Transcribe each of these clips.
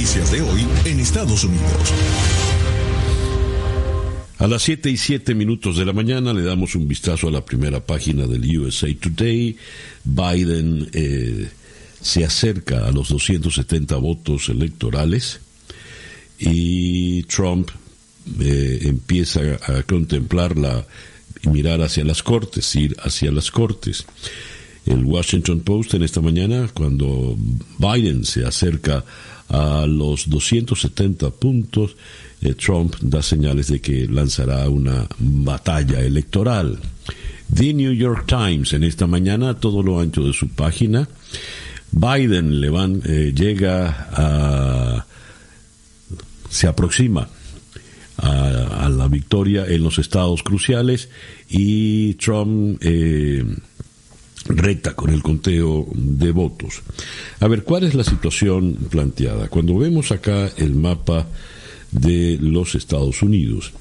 noticias de hoy en Estados Unidos. A las 7:07 de la mañana le damos un vistazo a la primera página del USA Today. Biden se acerca a los 270 votos electorales y Trump empieza a contemplarla y mirar hacia las cortes, ir hacia las cortes. El Washington Post en esta mañana, cuando Biden se acerca a los 270 puntos, Trump da señales de que lanzará una batalla electoral. The New York Times en esta mañana, a todo lo ancho de su página, Biden se aproxima a la victoria en los estados cruciales y Trump reta con el conteo de votos. A ver, ¿cuál es la situación planteada? Cuando vemos acá el mapa de los Estados Unidos,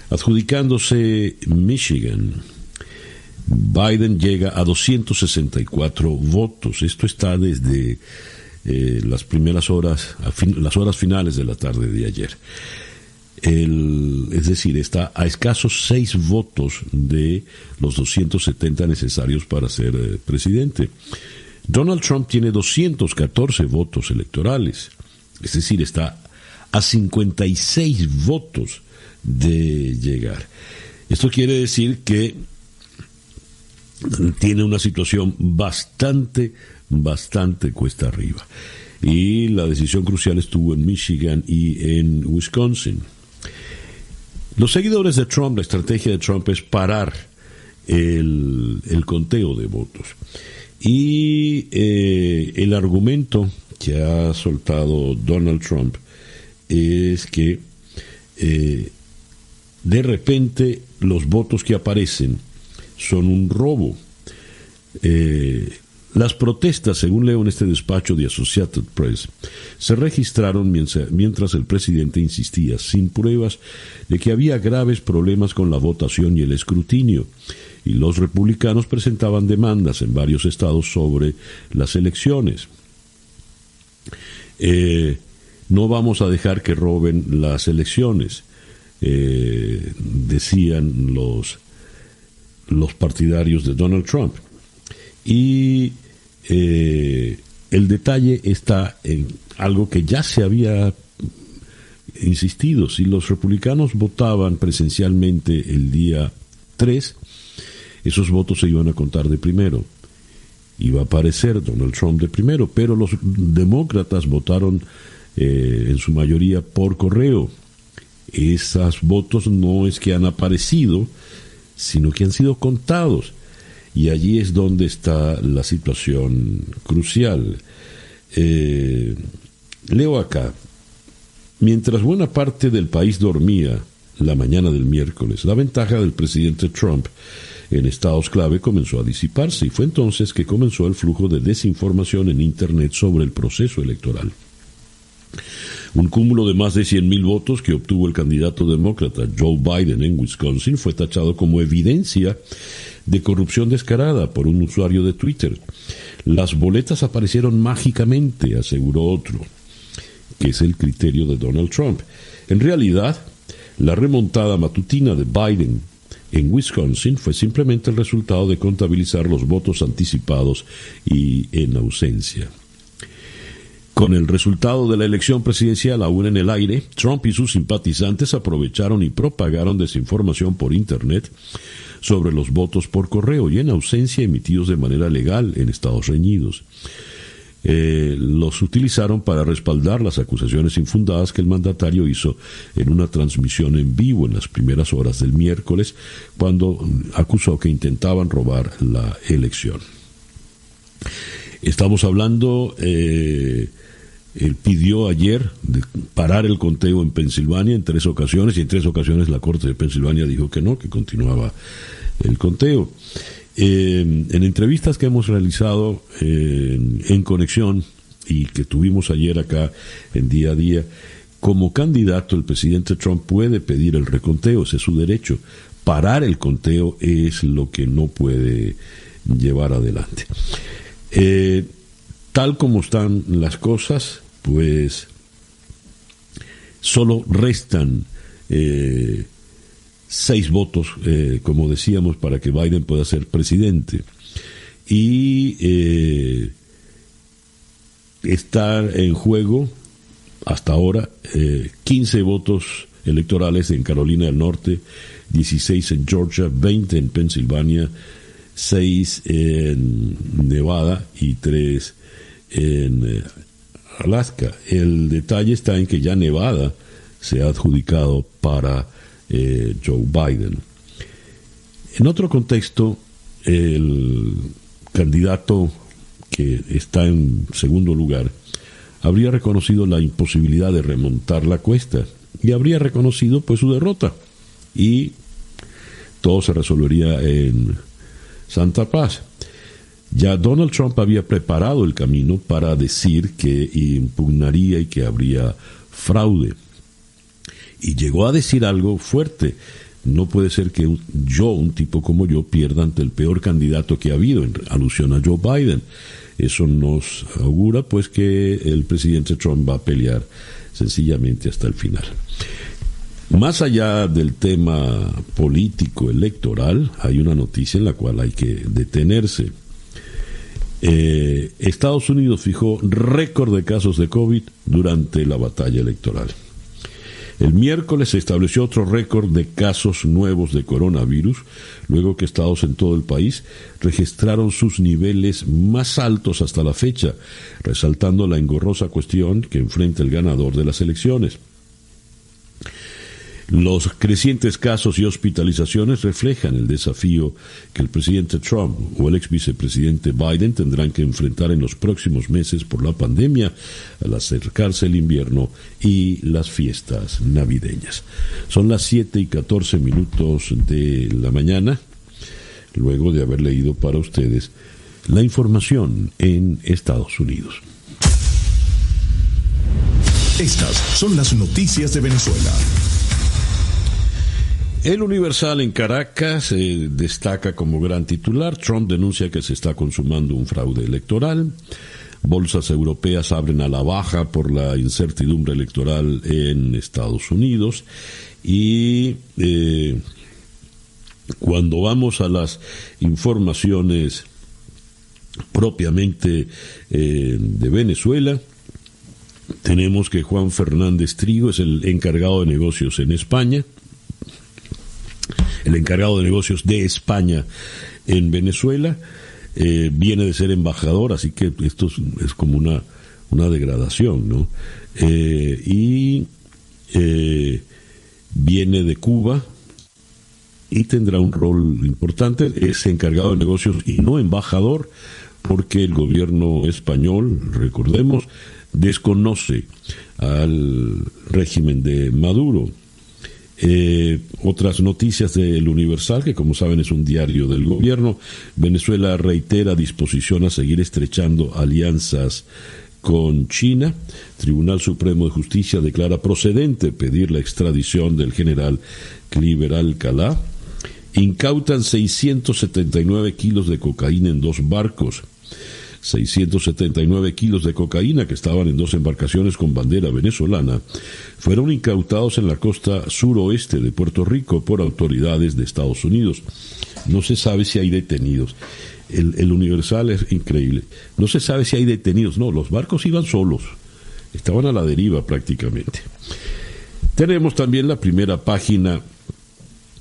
adjudicándose Michigan, Biden llega a 264 votos. Esto está desde las primeras horas, las horas finales de la tarde de ayer. Es decir, está a escasos 6 votos de los 270 necesarios para ser presidente. Donald Trump tiene 214 votos electorales, es decir, está a 56 votos de llegar. Esto quiere decir que tiene una situación bastante cuesta arriba. Y la decisión crucial estuvo en Michigan y en Wisconsin. Los seguidores de Trump, la estrategia de Trump es parar el conteo de votos. Y el argumento que ha soltado Donald Trump es que de repente los votos que aparecen son un robo. Las protestas, según leo en este despacho de Associated Press, se registraron mientras el presidente insistía, sin pruebas, de que había graves problemas con la votación y el escrutinio, y los republicanos presentaban demandas en varios estados sobre las elecciones. No vamos a dejar que roben las elecciones, decían los partidarios de Donald Trump. Y el detalle está en algo que ya se había insistido. Si los republicanos votaban presencialmente el día 3, esos votos se iban a contar de primero. Iba a aparecer Donald Trump de primero, pero los demócratas votaron en su mayoría por correo. Esos votos no es que han aparecido, sino que han sido contados. Y allí es donde está la situación crucial. Leo acá, mientras buena parte del país dormía la mañana del miércoles, la ventaja del presidente Trump en estados clave comenzó a disiparse y fue entonces que comenzó el flujo de desinformación en Internet sobre el proceso electoral. Un cúmulo de más de 100,000 votos que obtuvo el candidato demócrata Joe Biden en Wisconsin fue tachado como evidencia de corrupción descarada por un usuario de Twitter. Las boletas aparecieron mágicamente, aseguró otro, que es el criterio de Donald Trump. En realidad, la remontada matutina de Biden en Wisconsin fue simplemente el resultado de contabilizar los votos anticipados y en ausencia. Con el resultado de la elección presidencial aún en el aire, Trump y sus simpatizantes aprovecharon y propagaron desinformación por Internet sobre los votos por correo y en ausencia emitidos de manera legal en estados reñidos. Los utilizaron para respaldar las acusaciones infundadas que el mandatario hizo en una transmisión en vivo en las primeras horas del miércoles, cuando acusó que intentaban robar la elección. Estamos hablando, él pidió ayer de parar el conteo en Pensilvania en 3 ocasiones, y en 3 ocasiones la Corte de Pensilvania dijo que no, que continuaba el conteo. En entrevistas que hemos realizado en Conexión y que tuvimos ayer acá en Día a Día, como candidato el presidente Trump puede pedir el reconteo, ese es su derecho. Parar el conteo es lo que no puede llevar adelante. Tal como están las cosas, pues solo restan 6 votos, como decíamos, para que Biden pueda ser presidente. Y está en juego, hasta ahora, 15 votos electorales en Carolina del Norte, 16 en Georgia, 20 en Pensilvania, 6 en Nevada y 3 en Alaska. El detalle está en que ya Nevada se ha adjudicado para Joe Biden. En otro contexto, el candidato que está en segundo lugar habría reconocido la imposibilidad de remontar la cuesta y habría reconocido pues su derrota, y todo se resolvería en santa paz. Ya Donald Trump había preparado el camino para decir que impugnaría y que habría fraude, y llegó a decir algo fuerte: no puede ser que un tipo como yo, pierda ante el peor candidato que ha habido, en alusión a Joe Biden. Eso nos augura pues que el presidente Trump va a pelear sencillamente hasta el final. Más allá del tema político electoral, hay una noticia en la cual hay que detenerse. Estados Unidos fijó récord de casos de COVID durante la batalla electoral. El miércoles se estableció otro récord de casos nuevos de coronavirus, luego que estados en todo el país registraron sus niveles más altos hasta la fecha, resaltando la engorrosa cuestión que enfrenta el ganador de las elecciones. Los crecientes casos y hospitalizaciones reflejan el desafío que el presidente Trump o el ex vicepresidente Biden tendrán que enfrentar en los próximos meses por la pandemia, al acercarse el invierno y las fiestas navideñas. Son las 7:14 de la mañana, luego de haber leído para ustedes la información en Estados Unidos. Estas son las noticias de Venezuela. El Universal en Caracas destaca como gran titular: Trump denuncia que se está consumando un fraude electoral. Bolsas europeas abren a la baja por la incertidumbre electoral en Estados Unidos. Y cuando vamos a las informaciones propiamente de Venezuela, tenemos que Juan Fernández Trigo es el encargado de negocios en España, el encargado de negocios de España en Venezuela. Viene de ser embajador, así que esto es como una degradación, ¿no? Viene de Cuba y tendrá un rol importante. Es encargado de negocios y no embajador, porque el gobierno español, recordemos, desconoce al régimen de Maduro. Otras noticias del Universal, que como saben es un diario del gobierno: Venezuela reitera disposición a seguir estrechando alianzas con China. Tribunal Supremo de Justicia declara procedente pedir la extradición del general Cliver Alcalá. Incautan 679 kilos de cocaína en 2 barcos. 679 kilos de cocaína que estaban en 2 embarcaciones con bandera venezolana fueron incautados en la costa suroeste de Puerto Rico por autoridades de Estados Unidos. No se sabe si hay detenidos. El Universal es increíble. No se sabe si hay detenidos. No, los barcos iban solos. Estaban a la deriva prácticamente. Tenemos también la primera página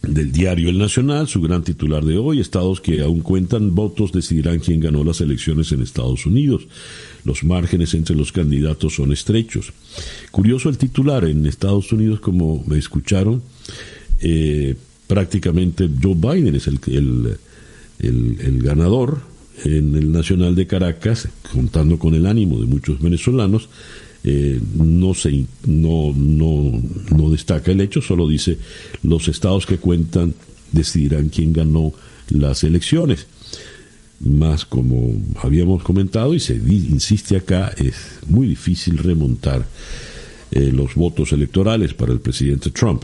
del diario El Nacional, su gran titular de hoy: estados que aún cuentan votos decidirán quién ganó las elecciones en Estados Unidos. Los márgenes entre los candidatos son estrechos. Curioso el titular: en Estados Unidos, como me escucharon, prácticamente Joe Biden es el ganador. En el Nacional de Caracas, contando con el ánimo de muchos venezolanos, no destaca el hecho, solo dice: los estados que cuentan decidirán quién ganó las elecciones. Más, como habíamos comentado y se insiste acá, es muy difícil remontar los votos electorales para el presidente Trump.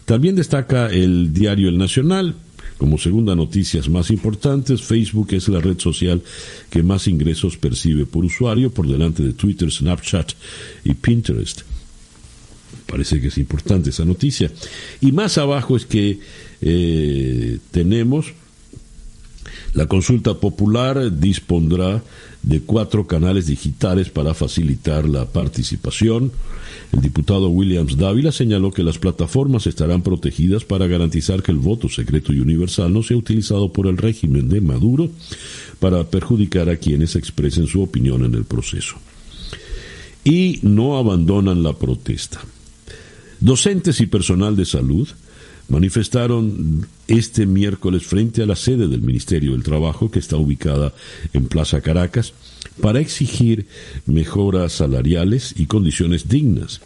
También destaca el diario El Nacional como segunda noticias más importantes: Facebook es la red social que más ingresos percibe por usuario, por delante de Twitter, Snapchat y Pinterest. parece que es importante esa noticia. Y más abajo es que tenemos la consulta popular dispondrá de 4 canales digitales para facilitar la participación. El diputado Williams Dávila señaló que las plataformas estarán protegidas para garantizar que el voto secreto y universal no sea utilizado por el régimen de Maduro para perjudicar a quienes expresen su opinión en el proceso. Y no abandonan la protesta. Docentes y personal de salud manifestaron este miércoles frente a la sede del Ministerio del Trabajo, que está ubicada en Plaza Caracas, para exigir mejoras salariales y condiciones dignas.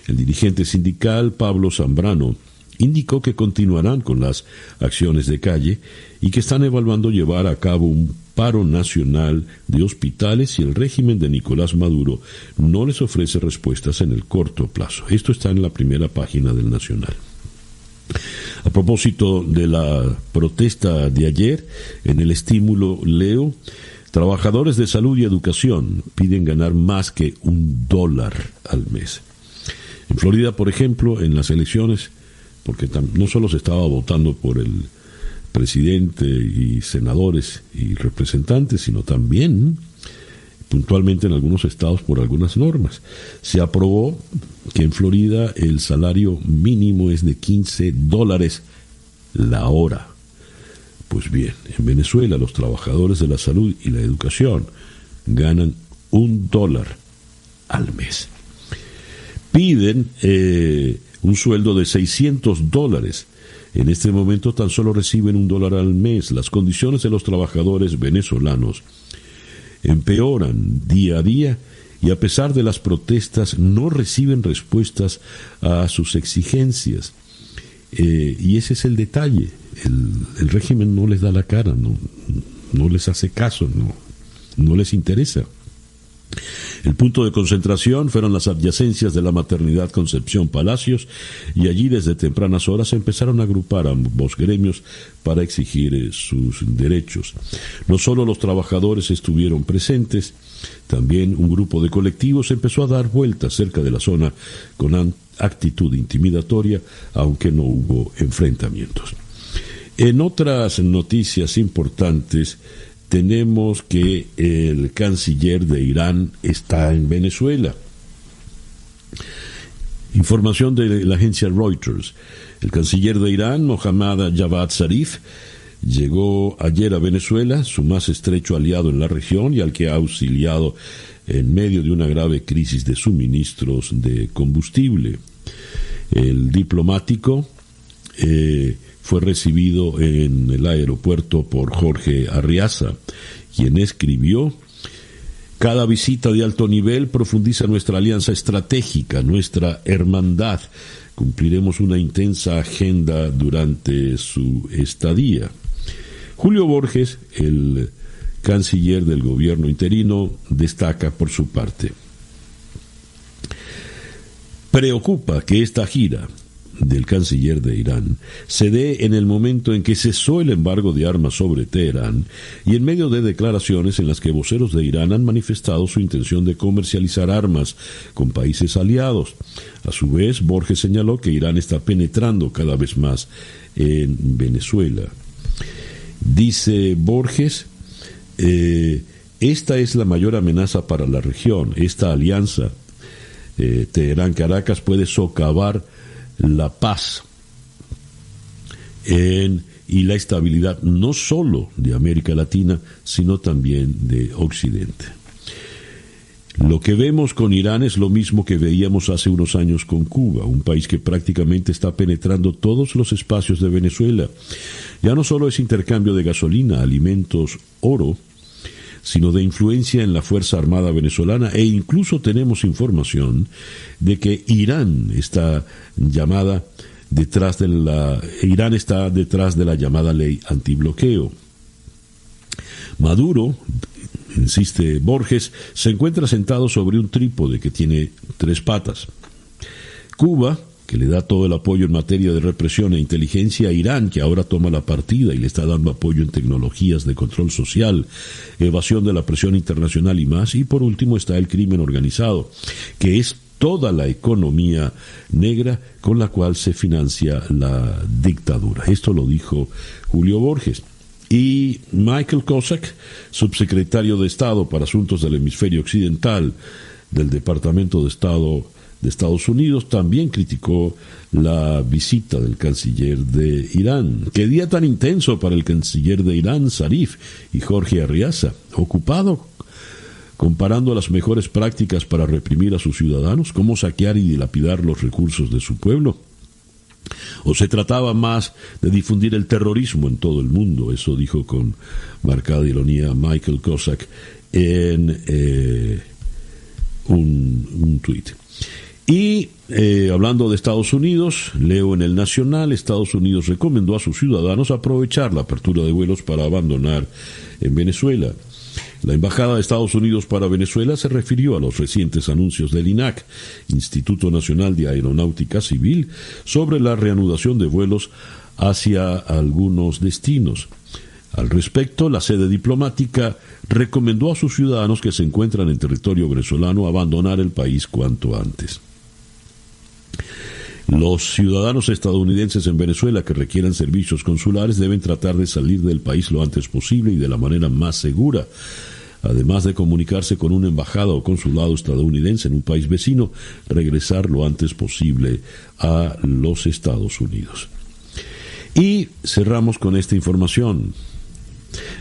El dirigente sindical Pablo Zambrano indicó que continuarán con las acciones de calle y que están evaluando llevar a cabo un paro nacional de hospitales si el régimen de Nicolás Maduro no les ofrece respuestas en el corto plazo. Esto está en la primera página del Nacional. A propósito de la protesta de ayer, en el estímulo leo: trabajadores de salud y educación piden ganar más que $1 al mes. En Florida, por ejemplo, en las elecciones, porque no solo se estaba votando por el presidente y senadores y representantes, sino también puntualmente en algunos estados por algunas normas. Se aprobó que en Florida el salario mínimo es de $15 la hora. Pues bien, en Venezuela los trabajadores de la salud y la educación ganan $1 al mes. Piden un sueldo de $600. En este momento tan solo reciben $1 al mes. Las condiciones de los trabajadores venezolanos empeoran día a día y a pesar de las protestas no reciben respuestas a sus exigencias. Y ese es el detalle. El régimen no les da la cara, no les hace caso, no les interesa. El punto de concentración fueron las adyacencias de la maternidad Concepción Palacios, y allí desde tempranas horas se empezaron a agrupar ambos gremios para exigir sus derechos. No solo los trabajadores estuvieron presentes, también un grupo de colectivos empezó a dar vueltas cerca de la zona con actitud intimidatoria, aunque no hubo enfrentamientos. En otras noticias importantes, tenemos que el canciller de Irán está en Venezuela. Información de la agencia Reuters. El canciller de Irán, Mohammad Javad Zarif, llegó ayer a Venezuela, su más estrecho aliado en la región y al que ha auxiliado en medio de una grave crisis de suministros de combustible. El diplomático fue recibido en el aeropuerto por Jorge Arriaza, quien escribió: cada visita de alto nivel profundiza nuestra alianza estratégica, nuestra hermandad. Cumpliremos una intensa agenda durante su estadía. Julio Borges, el canciller del gobierno interino, destaca por su parte: preocupa que esta gira del canciller de Irán se dé en el momento en que cesó el embargo de armas sobre Teherán y en medio de declaraciones en las que voceros de Irán han manifestado su intención de comercializar armas con países aliados. A su vez, Borges señaló que Irán está penetrando cada vez más en Venezuela. Dice Borges: esta es la mayor amenaza para la región. Esta alianza Teherán-Caracas puede socavar la paz y la estabilidad no solo de América Latina, sino también de Occidente. Lo que vemos con Irán es lo mismo que veíamos hace unos años con Cuba, un país que prácticamente está penetrando todos los espacios de Venezuela. Ya no solo es intercambio de gasolina, alimentos, oro, sino de influencia en la Fuerza Armada venezolana, e incluso tenemos información de que Irán está detrás de la llamada ley antibloqueo. Maduro, insiste Borges, se encuentra sentado sobre un trípode que tiene 3 patas. Cuba, que le da todo el apoyo en materia de represión e inteligencia, a Irán, que ahora toma la partida y le está dando apoyo en tecnologías de control social, evasión de la presión internacional y más, y por último está el crimen organizado, que es toda la economía negra con la cual se financia la dictadura. Esto lo dijo Julio Borges. Y Michael Cossack, subsecretario de Estado para Asuntos del Hemisferio Occidental del Departamento de Estado de Estados Unidos, también criticó la visita del canciller de Irán. Qué día tan intenso para el canciller de Irán, Zarif, y Jorge Arriaza, ocupado comparando las mejores prácticas para reprimir a sus ciudadanos, cómo saquear y dilapidar los recursos de su pueblo. ¿O se trataba más de difundir el terrorismo en todo el mundo? Eso dijo con marcada ironía Michael Cossack en un tuit. Y hablando de Estados Unidos, leo en el Nacional, Estados Unidos recomendó a sus ciudadanos aprovechar la apertura de vuelos para abandonar en Venezuela. La Embajada de Estados Unidos para Venezuela se refirió a los recientes anuncios del INAC, Instituto Nacional de Aeronáutica Civil, sobre la reanudación de vuelos hacia algunos destinos. Al respecto, la sede diplomática recomendó a sus ciudadanos que se encuentran en territorio venezolano abandonar el país cuanto antes. Los ciudadanos estadounidenses en Venezuela que requieran servicios consulares deben tratar de salir del país lo antes posible y de la manera más segura, además de comunicarse con una embajada o consulado estadounidense en un país vecino, regresar lo antes posible a los Estados Unidos. Y cerramos con esta información.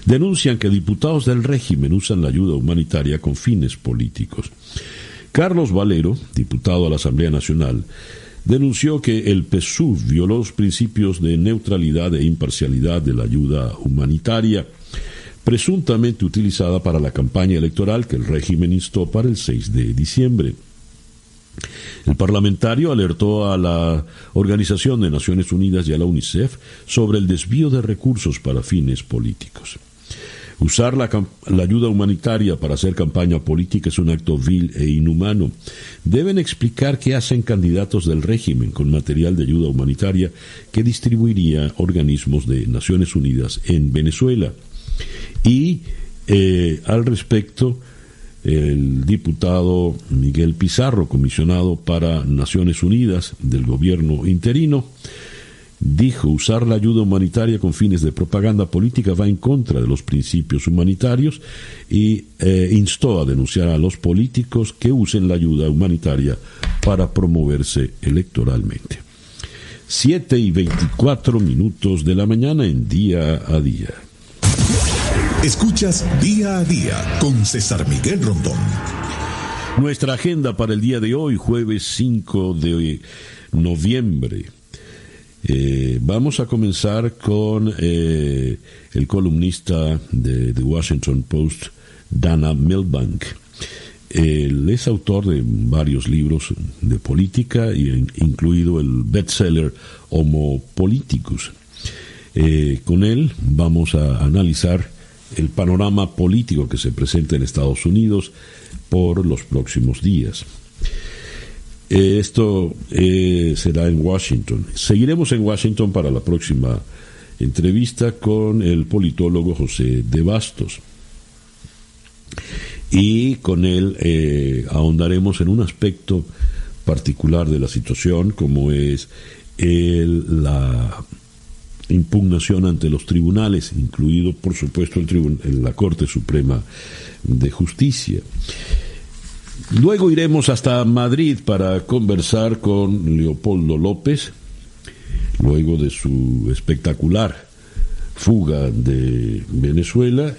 Denuncian que diputados del régimen usan la ayuda humanitaria con fines políticos. Carlos Valero, diputado a la Asamblea Nacional, denunció que el PSUV violó los principios de neutralidad e imparcialidad de la ayuda humanitaria, presuntamente utilizada para la campaña electoral que el régimen instó para el 6 de diciembre. El parlamentario alertó a la Organización de Naciones Unidas y a la UNICEF sobre el desvío de recursos para fines políticos. Usar la ayuda humanitaria para hacer campaña política es un acto vil e inhumano. Deben explicar qué hacen candidatos del régimen con material de ayuda humanitaria que distribuiría organismos de Naciones Unidas en Venezuela. Y al respecto, el diputado Miguel Pizarro, comisionado para Naciones Unidas del gobierno interino, dijo: usar la ayuda humanitaria con fines de propaganda política va en contra de los principios humanitarios y instó a denunciar a los políticos que usen la ayuda humanitaria para promoverse electoralmente. 7:24 de la mañana en Día a Día. Escuchas Día a Día con César Miguel Rondón. Nuestra agenda para el día de hoy, jueves 5 de noviembre. Vamos a comenzar con el columnista de The Washington Post, Dana Milbank. Él es autor de varios libros de política, incluido el bestseller Homo Politicus. Con él vamos a analizar el panorama político que se presenta en Estados Unidos por los próximos días. Esto será en Washington. Seguiremos en Washington para la próxima entrevista con el politólogo José de Bastos. Y con él ahondaremos en un aspecto particular de la situación, como es la impugnación ante los tribunales, incluido por supuesto la Corte Suprema de Justicia. Luego iremos hasta Madrid para conversar con Leopoldo López, luego de su espectacular fuga de Venezuela.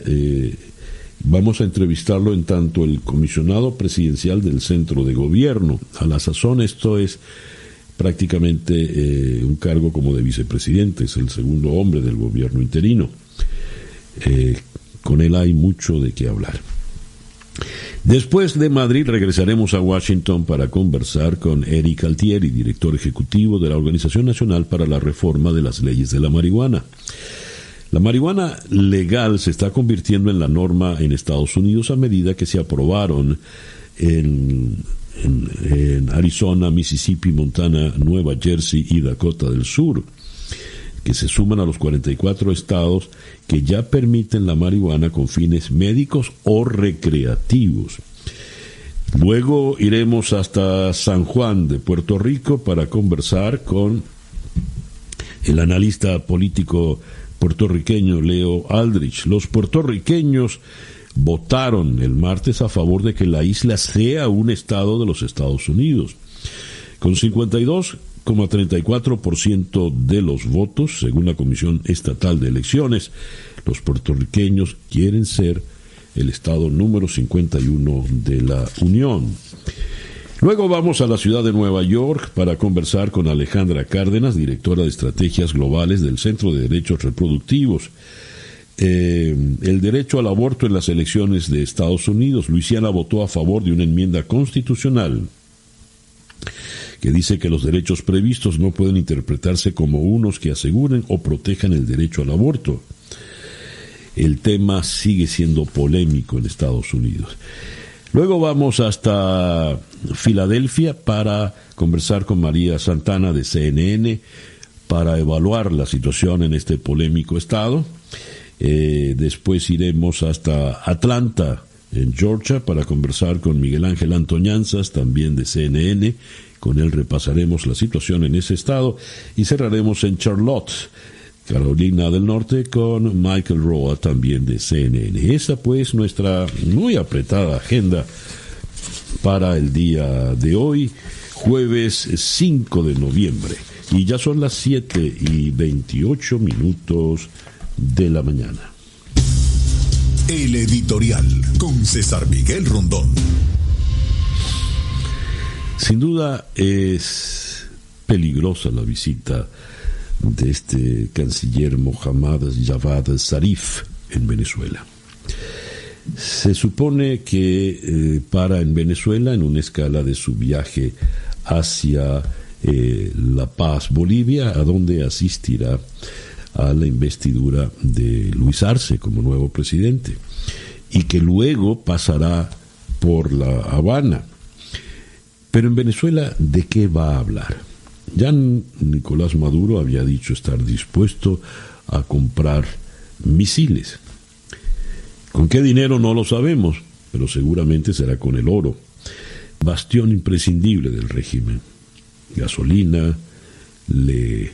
Vamos a entrevistarlo en tanto el comisionado presidencial del Centro de Gobierno. A la sazón esto es prácticamente un cargo como de vicepresidente, es el segundo hombre del gobierno interino. Con él hay mucho de qué hablar. Después de Madrid regresaremos a Washington para conversar con Eric Altieri, director ejecutivo de la Organización Nacional para la Reforma de las Leyes de la Marihuana. La marihuana legal se está convirtiendo en la norma en Estados Unidos a medida que se aprobaron en Arizona, Mississippi, Montana, Nueva Jersey y Dakota del Sur, que se suman a los 44 estados que ya permiten la marihuana con fines médicos o recreativos. Luego iremos hasta San Juan de Puerto Rico para conversar con el analista político puertorriqueño Leo Aldrich. Los puertorriqueños votaron el martes a favor de que la isla sea un estado de los Estados Unidos. Con 52,34% de los votos, según la Comisión Estatal de Elecciones, los puertorriqueños quieren ser el estado número 51 de la Unión. Luego vamos a la ciudad de Nueva York para conversar con Alejandra Cárdenas, directora de Estrategias Globales del Centro de Derechos Reproductivos. El derecho al aborto en las elecciones de Estados Unidos. Luisiana votó a favor de una enmienda constitucional que dice que los derechos previstos no pueden interpretarse como unos que aseguren o protejan el derecho al aborto. El tema sigue siendo polémico en Estados Unidos. Luego vamos hasta Filadelfia para conversar con María Santana de CNN para evaluar la situación en este polémico estado. Después iremos hasta Atlanta, en Georgia, para conversar con Miguel Ángel Antoñanzas, también de CNN. Con él repasaremos la situación en ese estado y cerraremos en Charlotte, Carolina del Norte, con Michael Roa, también de CNN. Esa pues nuestra muy apretada agenda para el día de hoy, jueves 5 de noviembre. Y ya son las 7:28 de la mañana. El editorial con César Miguel Rondón. Sin duda es peligrosa la visita de este canciller Mohammad Javad Zarif en Venezuela. Se supone que para en Venezuela en una escala de su viaje hacia La Paz, Bolivia, a donde asistirá a la investidura de Luis Arce como nuevo presidente, y que luego pasará por La Habana. Pero en Venezuela, ¿de qué va a hablar? Ya Nicolás Maduro había dicho estar dispuesto a comprar misiles. ¿Con qué dinero? No lo sabemos, pero seguramente será con el oro, bastión imprescindible del régimen. Gasolina, le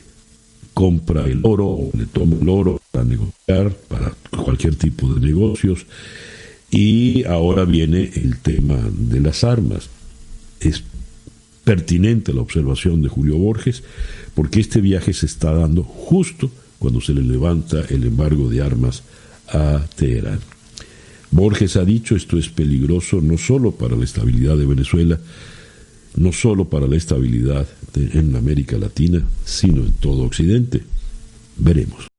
compra el oro, le toma el oro para negociar, para cualquier tipo de negocios. Y ahora viene el tema de las armas. Es pertinente la observación de Julio Borges, porque este viaje se está dando justo cuando se le levanta el embargo de armas a Teherán. Borges ha dicho: esto es peligroso no solo para la estabilidad de Venezuela, no solo para la estabilidad en América Latina, sino en todo Occidente. Veremos.